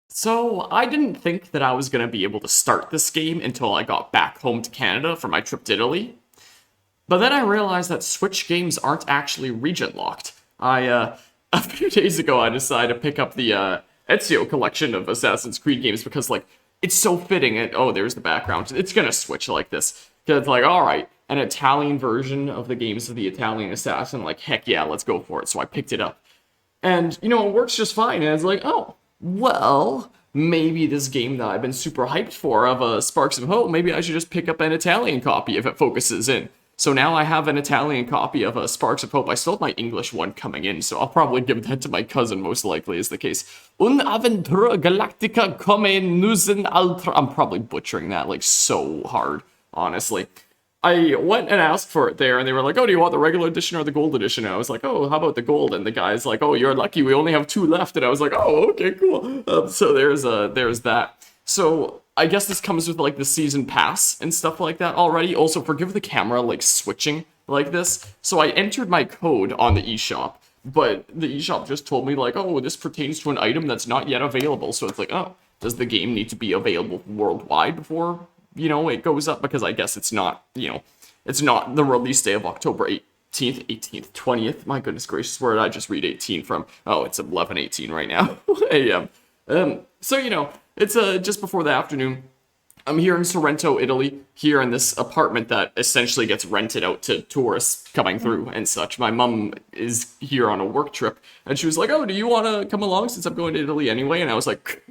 So, I didn't think that I was going to be able to start this game until I got back home to Canada for my trip to Italy. But then I realized that Switch games aren't actually region locked. A few days ago, I decided to pick up the Ezio collection of Assassin's Creed games because, like, it's so fitting. And, oh, there's the background. It's going to switch like this. Because it's like, alright, an Italian version of the games of the Italian Assassin. Like, heck yeah, let's go for it. So I picked it up. And, it works just fine. And it's like, oh, well, maybe this game that I've been super hyped for of Sparks of Hope, maybe I should just pick up an Italian copy if it focuses in. So now I have an Italian copy of Sparks of Hope. I still have my English one coming in, so I'll probably give that to my cousin, most likely, is the case. Un'avventura galactica come nusen altra. I'm probably butchering that, like, so hard, honestly. I went and asked for it there, and they were like, oh, do you want the regular edition or the gold edition? And I was like, oh, how about the gold? And the guy's like, oh, you're lucky, we only have two left. And I was like, oh, okay, cool. So there's that. So I guess this comes with, like, the season pass and stuff like that already. Also, forgive the camera, like, switching like this. So I entered my code on the eShop, but the eShop just told me, like, oh, this pertains to an item that's not yet available. So it's like, oh, does the game need to be available worldwide before it goes up? Because I guess it's not, it's not the release day of October 18th, 18th, 20th. My goodness gracious, where did I just read 18 from? Oh, it's 11:18 right now, a.m. So, it's just before the afternoon. I'm here in Sorrento, Italy, here in this apartment that essentially gets rented out to tourists coming through and such. My mom is here on a work trip, and she was like, oh, do you want to come along since I'm going to Italy anyway? And I was like,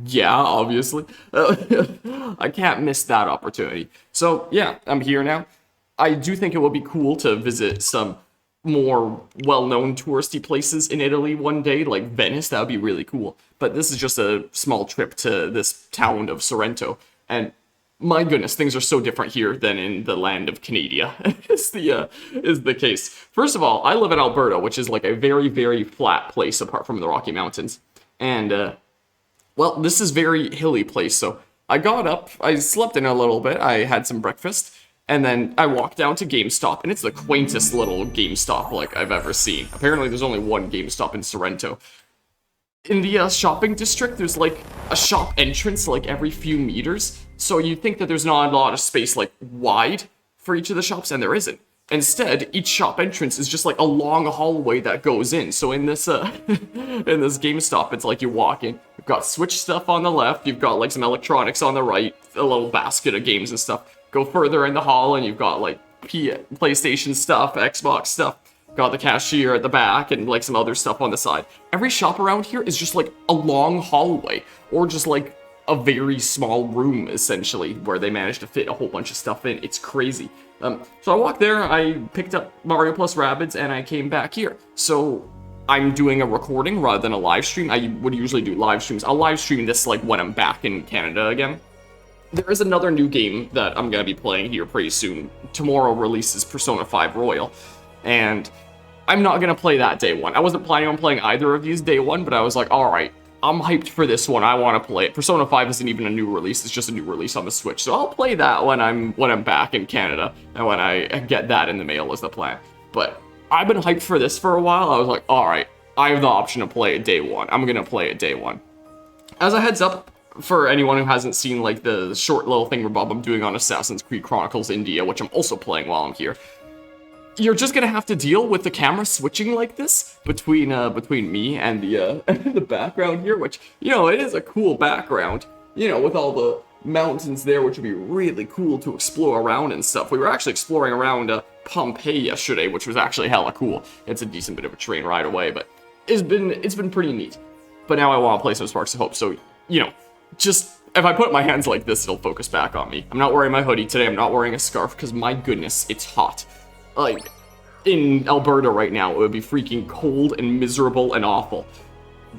yeah, obviously. I can't miss that opportunity. So, yeah, I'm here now. I do think it would be cool to visit some more well-known touristy places in Italy one day, like Venice. That would be really cool. But this is just a small trip to this town of Sorrento. And my goodness, things are so different here than in the land of Canada, is the case. First of all, I live in Alberta, which is like a very, very flat place apart from the Rocky Mountains. And, well, this is very hilly place, so I got up, I slept in a little bit, I had some breakfast, and then I walked down to GameStop, and it's the quaintest little GameStop, like, I've ever seen. Apparently there's only one GameStop in Sorrento. In the shopping district, there's, like, a shop entrance, like, every few meters, so you think that there's not a lot of space, like, wide for each of the shops, and there isn't. Instead, each shop entrance is just like a long hallway that goes in. So in this in this GameStop, it's like you walk in, you've got Switch stuff on the left, you've got like some electronics on the right, a little basket of games and stuff. Go further in the hall and you've got like PlayStation stuff, Xbox stuff. Got the cashier at the back and like some other stuff on the side. Every shop around here is just like a long hallway or just like a very small room essentially where they managed to fit a whole bunch of stuff in. It's crazy. So I walked there, I picked up Mario plus Rabbids, and I came back here. So I'm doing a recording rather than a live stream. I would usually do live streams. I'll live stream this like when I'm back in Canada again. There is another new game that I'm going to be playing here pretty soon. Tomorrow releases Persona 5 Royal, and I'm not going to play that day one. I wasn't planning on playing either of these day one, but I was like, alright, I'm hyped for this one. I want to play it. Persona 5 isn't even a new release. It's just a new release on the Switch. So I'll play that when I'm back in Canada and when I get that in the mail is the plan. But I've been hyped for this for a while. I was like, all right, I have the option to play it day one. I'm going to play it day one. As a heads up, for anyone who hasn't seen like the short little thing I'm doing on Assassin's Creed Chronicles India, which I'm also playing while I'm here, you're just gonna have to deal with the camera switching like this between me and the the background here, which it is a cool background, with all the mountains there, which would be really cool to explore around and stuff. We were actually exploring around Pompeii yesterday, which was actually hella cool. It's a decent bit of a train ride away, but it's been pretty neat. But now I want to play some Sparks of Hope, so just if I put my hands like this, it'll focus back on me. I'm not wearing my hoodie today. I'm not wearing a scarf because my goodness, it's hot. Like, in Alberta right now, it would be freaking cold and miserable and awful.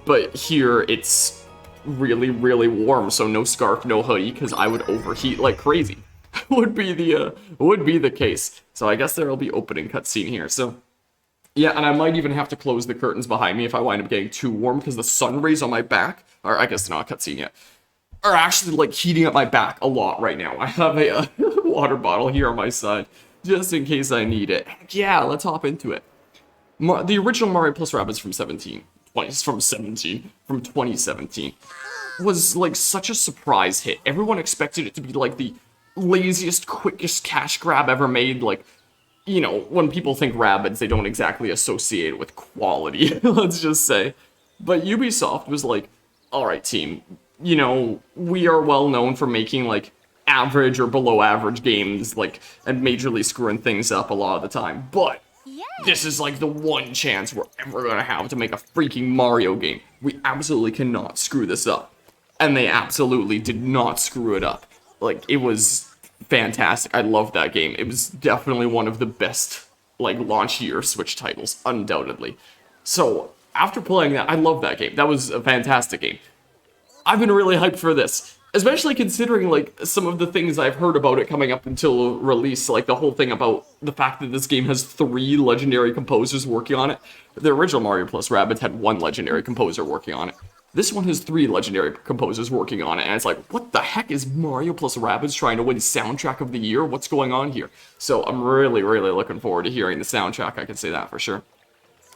But here, it's really, really warm, so no scarf, no hoodie, because I would overheat like crazy. would be the case. So I guess there'll be opening cutscene here. So, yeah, and I might even have to close the curtains behind me if I wind up getting too warm, because the sun rays on my back, or I guess not a cutscene yet, are actually, like, heating up my back a lot right now. I have a water bottle here on my side, just in case I need it. Yeah, let's hop into it. The original Mario plus Rabbids from 2017. was like such a surprise hit. Everyone expected it to be like the laziest, quickest cash grab ever made. Like, you know, when people think Rabbids, they don't exactly associate it with quality, let's just say. But Ubisoft was like, alright, team, you know, we are well known for making, like, average or below average games, like, and majorly screwing things up a lot of the time. But this is like the one chance we're ever gonna have to make a freaking Mario game. We absolutely cannot screw this up. And they absolutely did not screw it up. Like, it was fantastic. I loved that game. It was definitely one of the best, like, launch year Switch titles, undoubtedly. So, after playing that, I loved that game. That was a fantastic game. I've been really hyped for this. Especially considering, like, some of the things I've heard about it coming up until release, like the whole thing about the fact that this game has 3 legendary composers working on it. The original Mario plus Rabbids had 1 legendary composer working on it. This one has 3 legendary composers working on it, and it's like, what the heck is Mario plus Rabbids trying to win Soundtrack of the Year? What's going on here? So I'm really, really looking forward to hearing the soundtrack, I can say that for sure.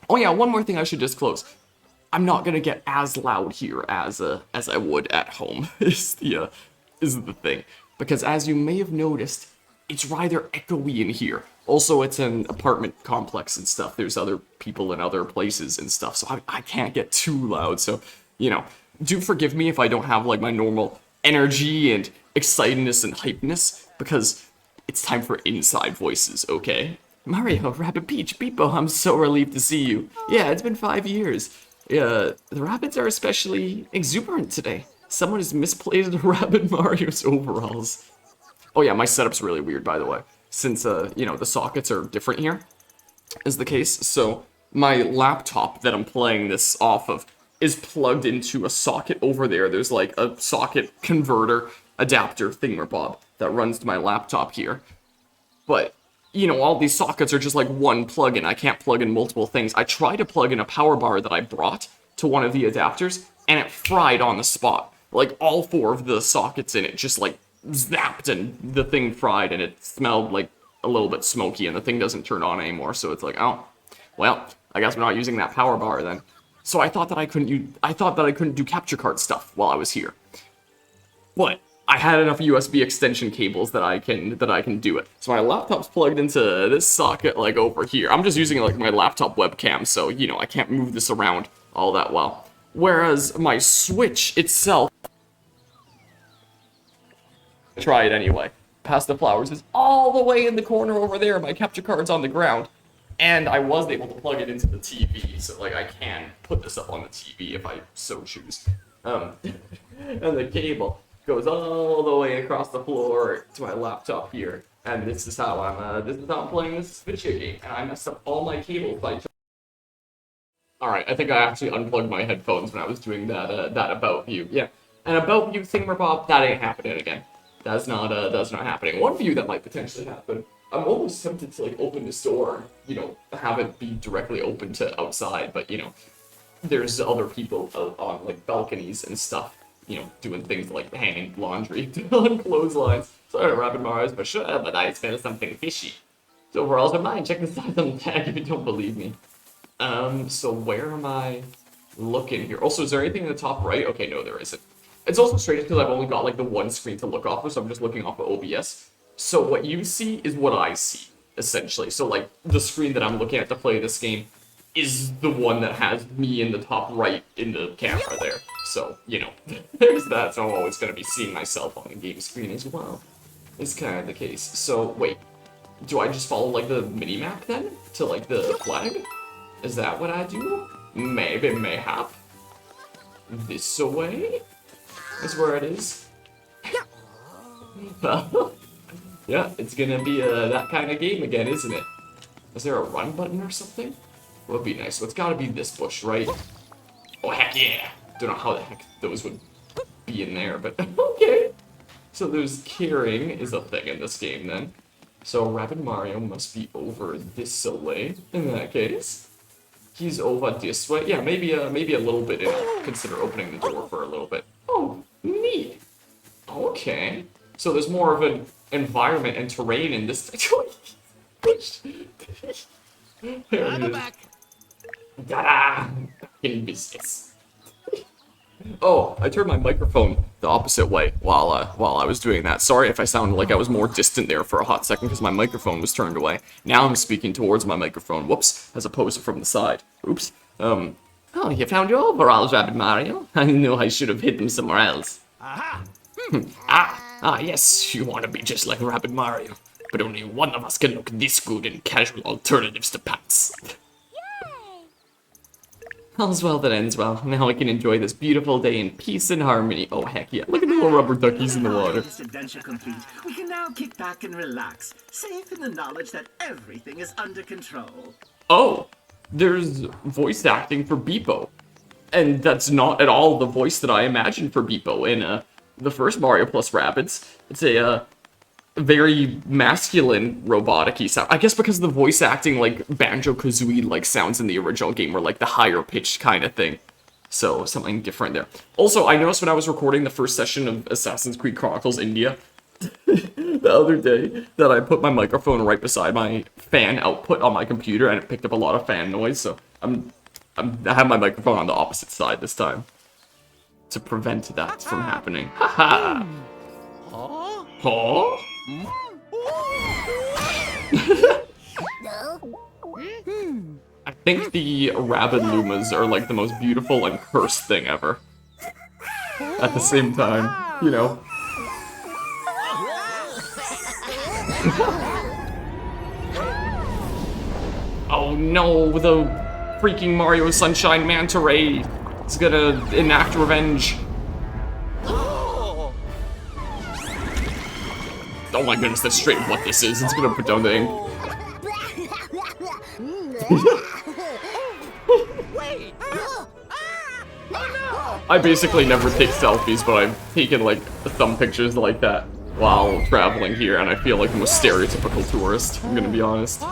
Oh yeah, one more thing I should disclose. I'm not gonna get as loud here as I would at home. is the thing, because as you may have noticed, it's rather echoey in here. Also, it's an apartment complex and stuff. There's other people in other places and stuff, so I can't get too loud. So, you know, do forgive me if I don't have like my normal energy and excitedness and hypeness, because it's time for inside voices. Okay, Mario, Rabbid Peach, Beepo, I'm so relieved to see you. Yeah, it's been 5 years. The Rabbids are especially exuberant today. Someone has misplaced Rabbid Mario's overalls. Oh yeah, my setup's really weird, by the way. Since, you know, the sockets are different here, is the case. So, my laptop that I'm playing this off of is plugged into a socket over there. There's, like, a socket converter adapter thingamabob that runs to my laptop here. But, you know, all these sockets are just like one plug-in. I can't plug in multiple things. I tried to plug in a power bar that I brought to one of the adapters, and it fried on the spot. Like, all 4 of the sockets in it just, like, zapped, and the thing fried, and it smelled, like, a little bit smoky, and the thing doesn't turn on anymore, so it's like, oh, well, I guess we're not using that power bar then. So I thought that I couldn't do capture card stuff while I was here. But I had enough USB extension cables that I can do it. So my laptop's plugged into this socket, like, over here. I'm just using, like, my laptop webcam, so, you know, I can't move this around all that well. Whereas my Switch itself, try it anyway. Past the Flowers is all the way in the corner over there. My capture card's on the ground. And I was able to plug it into the TV, so, like, I can put this up on the TV if I so choose. And the cable goes all the way across the floor to my laptop here, and this is how I'm playing this video game, and I messed up all my cables by. Alright, I think I actually unplugged my headphones when I was doing that About View. Yeah, an About View thingamabob, that ain't happening again. That's not happening. One view that might potentially happen. I'm almost tempted to, like, open this door, you know, have it be directly open to outside, but, you know, there's other people out on, like, balconies and stuff, you know, doing things like hanging laundry on clotheslines. Sorry, Rabbid Mario, but sure, but I smell something fishy. So overalls are mine. Check the size on the tag if you don't believe me. So where am I looking here? Also, is there anything in the top right? Okay, no, there isn't. It's also strange because I've only got, like, the one screen to look off of, so I'm just looking off of OBS. So what you see is what I see, essentially. So, like, the screen that I'm looking at to play this game is the one that has me in the top right in the camera there. So, you know, there's that. So I'm always going to be seeing myself on the game screen as well. It's kind of the case. So, wait. Do I just follow, like, the mini-map then? To, like, the flag? Is that what I do? Maybe, mayhap. This away? Is where it is. Well, yeah, it's gonna be that kind of game again, isn't it? Is there a run button or something? Would be nice. So it's gotta be this bush, right? Oh, heck yeah! Don't know how the heck those would be in there, but okay. So there's carrying is a thing in this game then. So Rabbid Mario must be over this way in that case. He's over this way. Yeah, maybe a little bit, and I'll consider opening the door for a little bit. Oh, neat. Okay. So there's more of an environment and terrain in this. There it is. Ta-da! In business. Oh, I turned my microphone the opposite way while I was doing that. Sorry if I sounded like I was more distant there for a hot second because my microphone was turned away. Now I'm speaking towards my microphone, whoops, as opposed to from the side. Oops. Oh, you found your overalls, Rabbid Mario. I knew I should have hid them somewhere else. Aha! Yes, you want to be just like Rabbid Mario. But only one of us can look this good in casual alternatives to pants. All's well that ends well. Now I can enjoy this beautiful day in peace and harmony. Oh, heck yeah. Look at the little rubber duckies in the water. This adventure complete. We can now kick back and relax, safe in the knowledge that everything is under control. Oh, there's voice acting for Beepo. And that's not at all the voice that I imagined for Beepo in the first Mario plus Rabbids. It's a very masculine robotic-y sound. I guess because the voice acting like Banjo-Kazooie like sounds in the original game were like the higher pitched kind of thing. So something different there. Also, I noticed when I was recording the first session of Assassin's Creed Chronicles India the other day that I put my microphone right beside my fan output on my computer and it picked up a lot of fan noise. So I have my microphone on the opposite side this time to prevent that from happening. Haha. Huh? I think the Rabbid Lumas are like the most beautiful and cursed thing ever. At the same time, you know. Oh no, the freaking Mario Sunshine Manta Ray is gonna enact revenge. Oh my goodness, that's straight up what this is. It's gonna put down the ink. I basically never take selfies, but I've taken like thumb pictures like that while traveling here, and I feel like the most stereotypical tourist, I'm gonna be honest.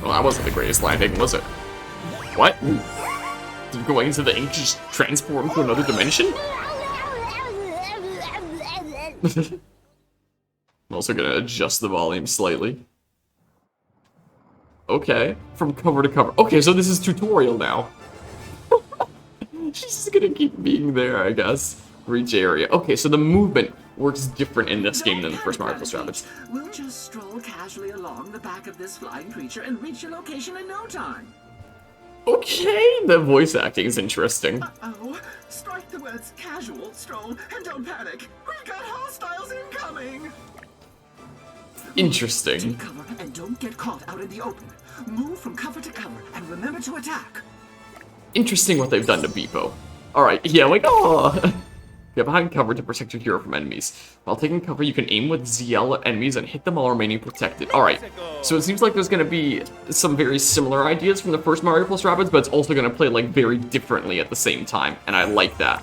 Well, that wasn't the greatest landing, was it? What? Did going into the ink just transform to another dimension? I'm also gonna adjust the volume slightly. Okay, from cover to cover. Okay, so this is tutorial now. She's just gonna keep being there, I guess. Reach area. Okay, so the movement works different in this game than the first Mario plus Rabbids. We'll just stroll casually along the back of this flying creature and reach your location in no time. Okay, the voice acting is interesting. Uh-oh. Strike the words casual, stroll, and don't panic. We've got hostiles incoming. Interesting. Take cover and don't get caught out in the open. Move from cover to cover and remember to attack. Interesting what they've done to Beepo. Alright, yeah, like, oh. Get behind cover to protect your hero from enemies. While taking cover, you can aim with ZL at enemies and hit them while remaining protected. Alright, so it seems like there's going to be some very similar ideas from the first Mario plus Rabbids, but it's also going to play, like, very differently at the same time, and I like that.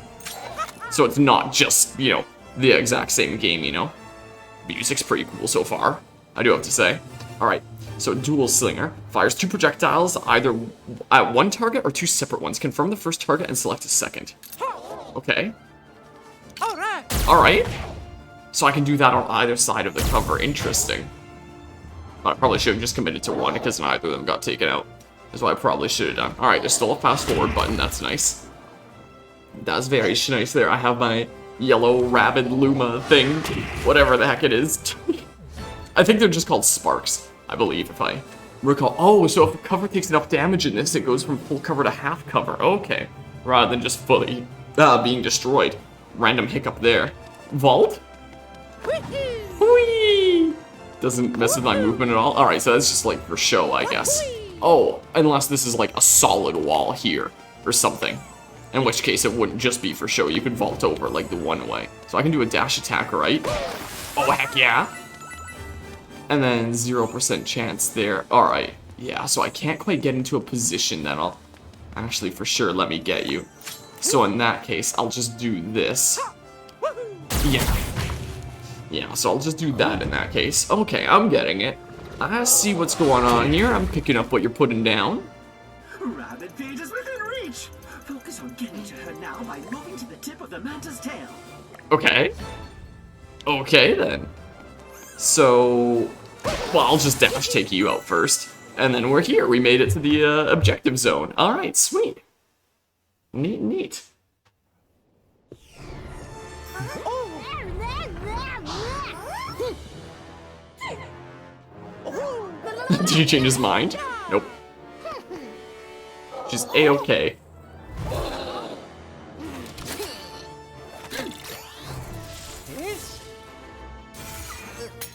So it's not just, you know, the exact same game, you know? Music's pretty cool so far, I do have to say. Alright, so Dual Slinger fires 2 projectiles, either at one target or 2 separate ones. Confirm the first target and select a second. Okay. Alright. So I can do that on either side of the cover. Interesting. I probably should have just committed to one because neither of them got taken out. That's what I probably should have done. Alright, there's still a fast forward button. That's nice. That's very nice there. I have my yellow Rabbid Luma thing. Whatever the heck it is. I think they're just called sparks, I believe, if I recall. Oh, so if the cover takes enough damage in this, it goes from full cover to half cover. Okay. Rather than just fully being destroyed. Random hiccup there. Vault? Whee! Doesn't mess with my movement at all. Alright, so that's just like for show, I guess. Oh, unless this is like a solid wall here or something. In which case it wouldn't just be for show. You could vault over like the one way. So I can do a dash attack, right? Oh, heck yeah. And then 0% chance there. Alright, yeah, so I can't quite get into a position that'll actually for sure let me get you. So in that case, I'll just do this. Yeah. Yeah, so I'll just do that in that case. Okay, I'm getting it. I see what's going on here. I'm picking up what you're putting down. within reach. Focus on getting to her now by moving to the tip of the manta's tail. Okay. Okay, then. So... Well, I'll just dash take you out first. And then we're here. We made it to the objective zone. Alright, sweet. Neat, neat. Did he change his mind? Nope. She's A-okay.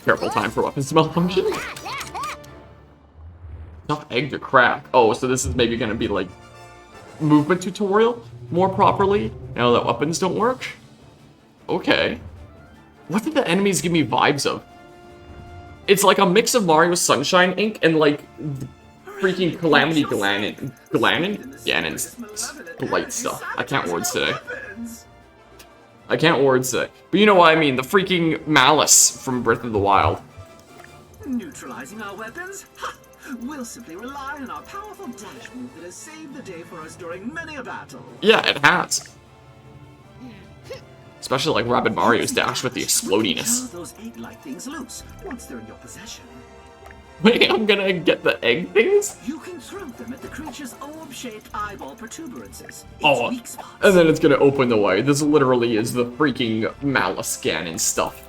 Careful, time for weapons to malfunction. Tough egg to crack. Oh, so this is maybe gonna be like movement tutorial more properly now that weapons don't work? Okay. What did the enemies give me vibes of? It's like a mix of Mario Sunshine Inc. and like freaking Calamity Ganon's light stuff. I can't words today. I can't words today. But you know what I mean, the freaking Malice from Breath of the Wild. Neutralizing our weapons? Ha! We'll simply rely on our powerful dash move that has saved the day for us during many a battle. Yeah, it has. Especially like Rabbid Mario's dash with the explodiness. Turn those egg-like things loose once they're in your possession. Wait, I'm gonna get the egg things? You can throw them at the creature's orb-shaped eyeball protuberances. Oh, Weak spots. and then it's gonna open the way. This literally is the freaking Malice Ganon stuff.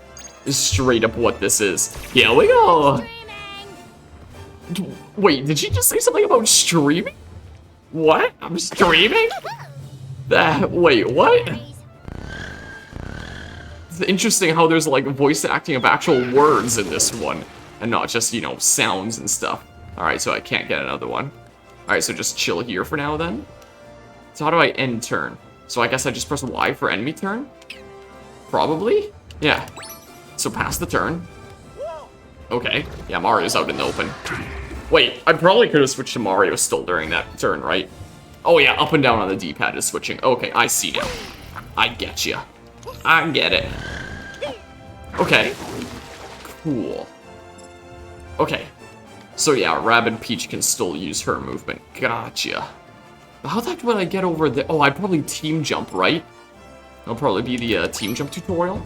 Is straight up what this is. Here we go! Wait, did she just say something about streaming? What? I'm streaming? Wait, what? It's interesting how there's like voice acting of actual words in this one. And not just, you know, sounds and stuff. Alright, so I can't get another one. Alright, so just chill here for now then. So how do I end turn? So I guess I just press Y for enemy turn? Probably? Yeah. So pass the turn. Okay. Yeah, Mario's out in the open. Wait, I probably could have switched to Mario still during that turn, right? Oh yeah, up and down on the D-pad is switching. Okay, I see now. I get you. I get it. Okay. Cool. Okay. So yeah, Rabbid Peach can still use her movement. Gotcha. How the heck would I get over there? Oh, I'd probably team jump, right? That'll probably be the team jump tutorial.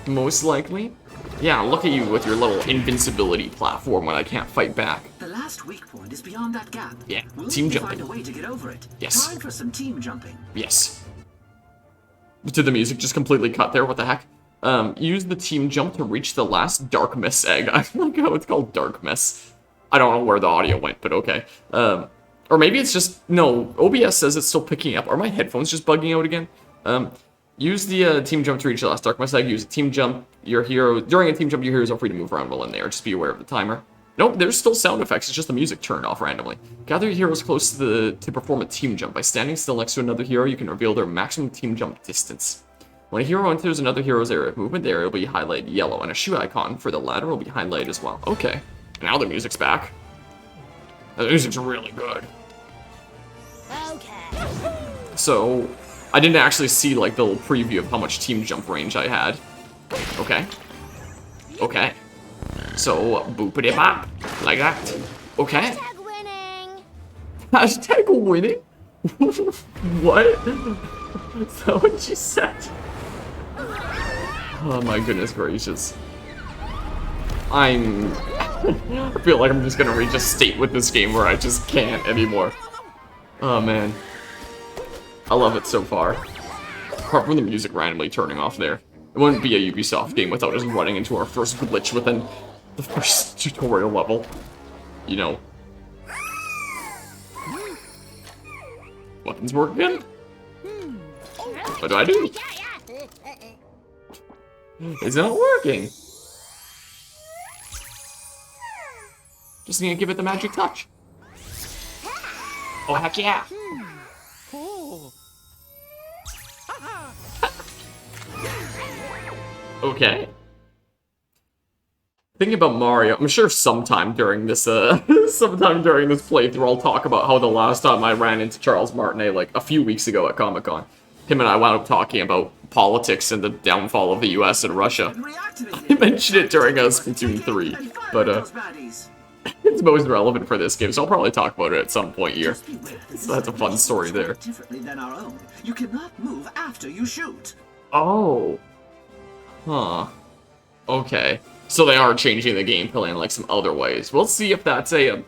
Most likely. Yeah, look at you with your little invincibility platform when I can't fight back. The last weak point is beyond that gap. Yeah, We'll team need to jumping. find a way to get over it. Yes. Time for some team jumping. Yes. Did the music just completely cut there? What the heck? Use the team jump to reach the last Dark Miss egg. I like how it's called Dark Miss. I don't know where the audio went, but okay. Or maybe it's just... No, OBS says it's still picking up. Are my headphones just bugging out again? Use the team jump to reach the last Dark Miss egg. Use a team jump. Your hero... During a team jump, your heroes are free to move around while in there. Just be aware of the timer. Nope, there's still sound effects. It's just the music turned off randomly. Gather your heroes close to perform a team jump. By standing still next to another hero, you can reveal their maximum team jump distance. When a hero enters another hero's area of movement, the area will be highlighted yellow, and a shoe icon for the latter will be highlighted as well. Okay. Now the music's back. The music's really good. Okay. So, I didn't actually see, like, the little preview of how much team jump range I had. Okay. Okay. So, boopity-bop. Like that. Okay. Tag winning. Hashtag winning? What? Is that what she said? Oh my goodness gracious. I feel like I'm just gonna reach a state with this game where I just can't anymore. Oh man. I love it so far. Apart from the music randomly turning off there. It wouldn't be a Ubisoft game without us running into our first glitch within the first tutorial level. You know. Weapons work again? What do I do? It's not working. Just need to give it the magic touch. Oh, heck yeah. Okay. Thinking about Mario, I'm sure sometime during this playthrough I'll talk about how the last time I ran into Charles Martinet, like a few weeks ago at Comic-Con, him and I wound up talking about politics and the downfall of the US and Russia. I mentioned it during Splatoon 3, but It's most relevant for this game, so I'll probably talk about it at some point here. Just beware, this So that's a fun story is there. differently than our own. You cannot move after you shoot. Oh. Huh. Okay. So they are changing the gameplay in like some other ways. We'll see if that's a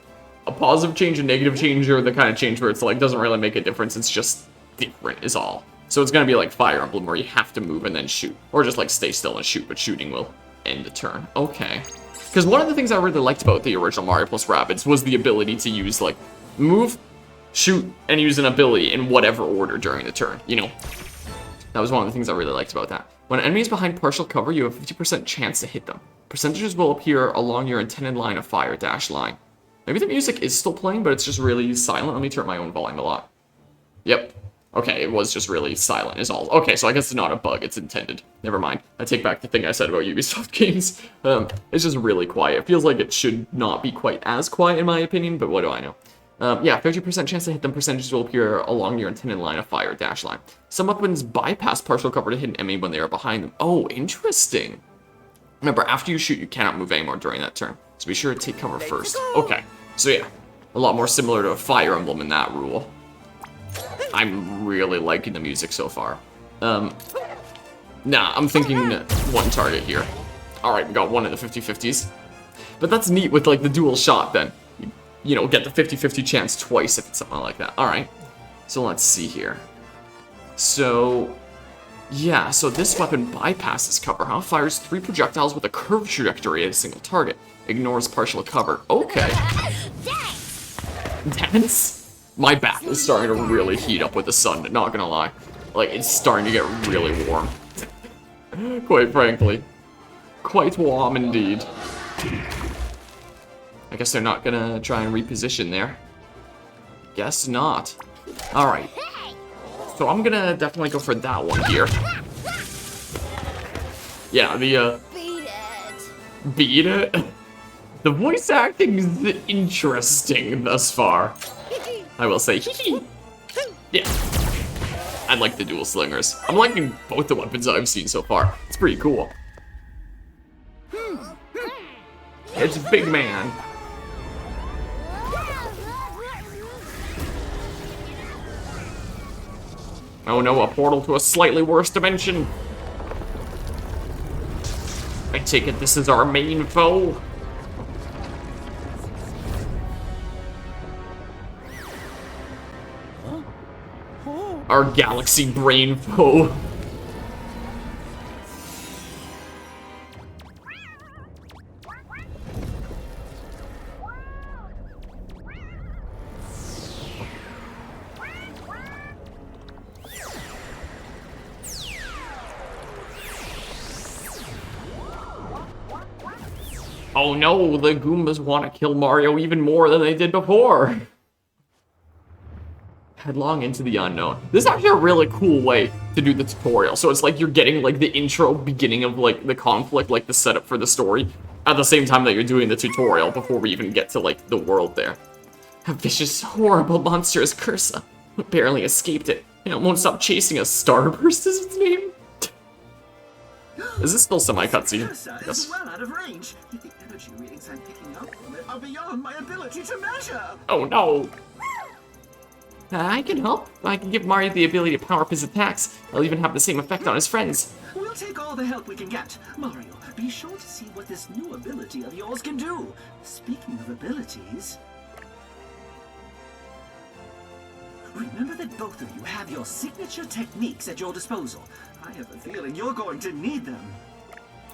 positive change, a negative change, or the kind of change where it's like doesn't really make a difference. It's just different is all. So it's gonna be like Fire Emblem where you have to move and then shoot, or just like stay still and shoot, but shooting will end the turn. Okay. Because one of the things I really liked about the original Mario plus Rabbids was the ability to use like move, shoot, and use an ability in whatever order during the turn. You know, that was one of the things I really liked about that. When an enemy is behind partial cover, you have a 50% chance to hit them. Percentages will appear along your intended line of fire dash line. Maybe the music is still playing, but it's just really silent. Let me turn my own volume a lot. Yep. Okay, it was just really silent is all. Okay, so I guess it's not a bug, it's intended. Never mind. I take back the thing I said about Ubisoft games. It's just really quiet. It feels like it should not be quite as quiet in my opinion, but what do I know? Yeah, 50% chance to hit them. Percentages will appear along your intended line of fire dash line. Some weapons bypass partial cover to hit an enemy when they are behind them. Oh, interesting. Remember, after you shoot, you cannot move anymore during that turn. So be sure to take cover first. Okay, so yeah, a lot more similar to a Fire Emblem in that rule. I'm really liking the music so far. Nah, I'm thinking one target here. Alright, we got one in the 50-50s. But that's neat with like the dual shot then. You know, get the 50-50 chance twice if it's something like that. Alright, so let's see here. So, yeah, so this weapon bypasses cover, huh? Fires 3 projectiles with a curved trajectory at a single target. Ignores partial cover. Okay. Dance? My back is starting to really heat up with the sun, not gonna lie. Like, it's starting to get really warm. Quite frankly. Quite warm indeed. I guess they're not gonna try and reposition there. Guess not. Alright. So I'm gonna definitely go for that one here. Yeah, the, Beat it? The voice acting is interesting thus far. I will say, yeah. I like the dual slingers. I'm liking both the weapons I've seen so far. It's pretty cool. It's Big Man. Oh no, a portal to a slightly worse dimension. I take it this is our main foe. Our galaxy brain foe. Oh no, the Goombas want to kill Mario even more than they did before. Headlong into the unknown. This is actually a really cool way to do the tutorial. So it's like you're getting like the intro beginning of like the conflict, like the setup for the story, at the same time that you're doing the tutorial before we even get to like the world there. A vicious, horrible monster is Cursa, who barely escaped it, and it won't stop chasing us. Starburst is its name? Is this still semi-cutscene? Yes. Well out of range. The energy readings I'm picking up from it are beyond my ability to measure. Oh no! I can help. I can give Mario the ability to power up his attacks. I'll even have the same effect on his friends. We'll take all the help we can get. Mario, be sure to see what this new ability of yours can do. Speaking of abilities... remember that both of you have your signature techniques at your disposal. I have a feeling you're going to need them.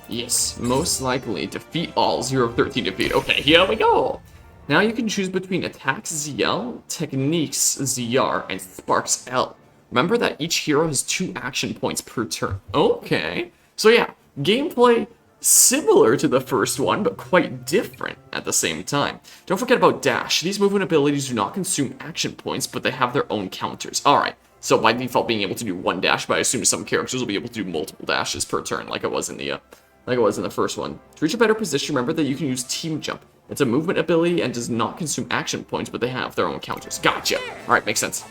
Yes, most likely. Defeat all. 0 of 13 defeat. Okay, here we go. Now you can choose between Attacks ZL, Techniques ZR, and Sparks L. Remember that each hero has 2 action points per turn. Okay. So yeah, gameplay similar to the first one, but quite different at the same time. Don't forget about Dash. These movement abilities do not consume action points, but they have their own counters. Alright, so by default being able to do 1 dash, but I assume some characters will be able to do multiple dashes per turn, like it was in the first one. To reach a better position, remember that you can use Team Jump. It's a movement ability and does not consume action points, but they have their own counters. Gotcha! Alright, makes sense.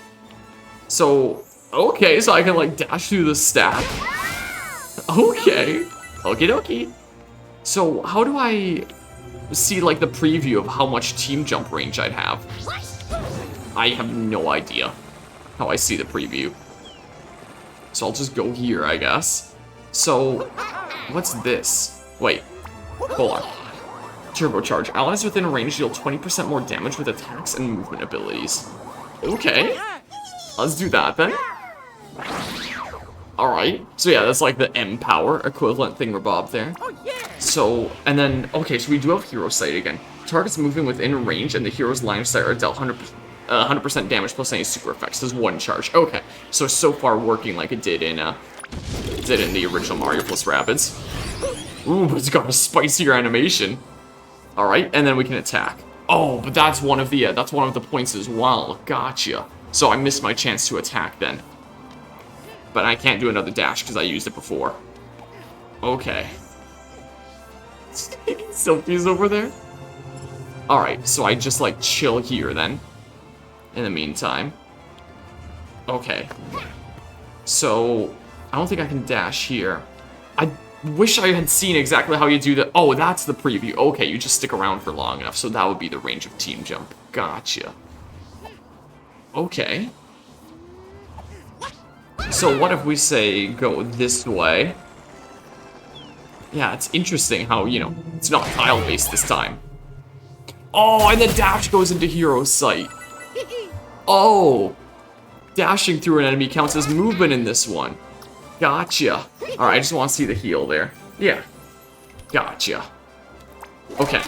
So, okay, so I can like dash through the stack. Okay. Okie dokie. So, how do I see, like, the preview of how much team jump range I'd have. I have no idea how I see the preview. So I'll just go here, I guess. So, what's this? Wait, hold on. Turbocharge. Allies within range deal 20% more damage with attacks and movement abilities. Okay. Let's do that then. Alright. So yeah, that's like the M power equivalent thingamabob there. So, and then, okay, so we do have Hero Sight again. Targets moving within range and the hero's line of sight are dealt 100% damage plus any super effects. There's one charge. Okay. So far working like it did in the original Mario plus Rabbids. Ooh, but it's got a spicier animation. Alright, and then we can attack. Oh, but that's one of the points as well. Gotcha. So I missed my chance to attack then. But I can't do another dash because I used it before. Okay. Silky's over there. Alright, so I just like chill here then. In the meantime. Okay. So, I don't think I can dash here. I wish I had seen exactly how you do that. Oh, that's the preview. Okay, you just stick around for long enough, so that would be the range of team jump. Gotcha. Okay. So what if we say go this way? Yeah, it's interesting how, you know, it's not tile-based this time. Oh, and the dash goes into hero sight. Oh, dashing through an enemy counts as movement in this one. Gotcha. Alright, I just want to see the heal there. Yeah. Gotcha. Okay.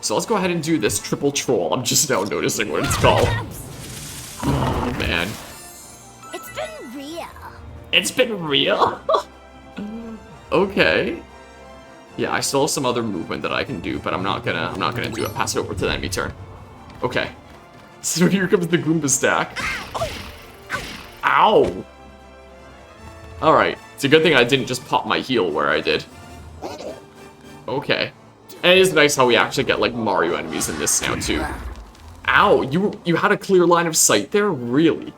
So let's go ahead and do this triple troll. I'm just now noticing what it's called. Oh, man. It's been real. It's been real? Okay. Yeah, I still have some other movement that I can do, but I'm not gonna do it. Pass it over to the enemy turn. Okay. So here comes the Goomba stack. Ow! Alright, it's a good thing I didn't just pop my heal where I did. Okay. And it is nice how we actually get, like, Mario enemies in this now, too. Ow! You had a clear line of sight there? Really?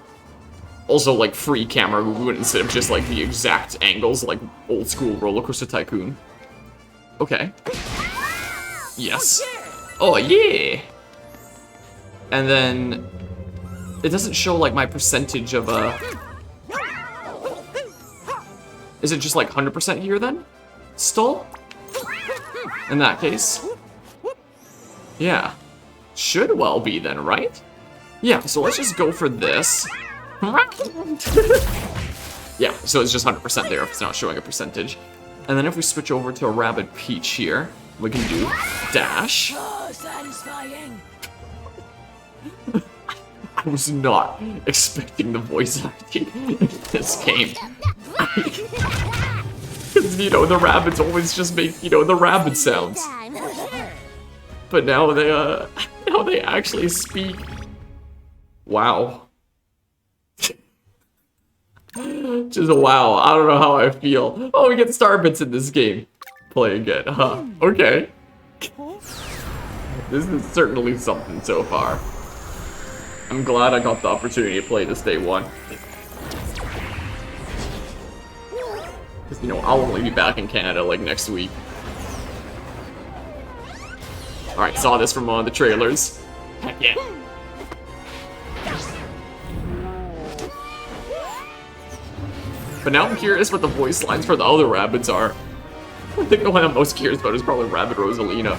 Also, like, free camera movement instead of just, like, the exact angles, like old-school Roller Coaster Tycoon. Okay. Yes. Oh, yeah! And then... it doesn't show, like, my percentage of, Is it just like 100% here then? Still? In that case? Yeah. Should well be then, right? Yeah, so let's just go for this. Yeah, so it's just 100% there if it's not showing a percentage. And then if we switch over to a Rabbid Peach here, we can do dash. Oh, satisfying. I was not expecting the voice acting in this game. Because, you know, the rabbits always just make, you know, the rabbit sounds. But now they actually speak. Wow. Just wow. I don't know how I feel. Oh, we get star bits in this game. Play again. Huh. Okay. This is certainly something so far. I'm glad I got the opportunity to play this day one. Because, you know, I'll only be back in Canada, like, next week. Alright, saw this from one of the trailers. Heck yeah. But now I'm curious what the voice lines for the other Rabbids are. I think the one I'm most curious about is probably Rabbid Rosalina.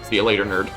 See you later, nerd.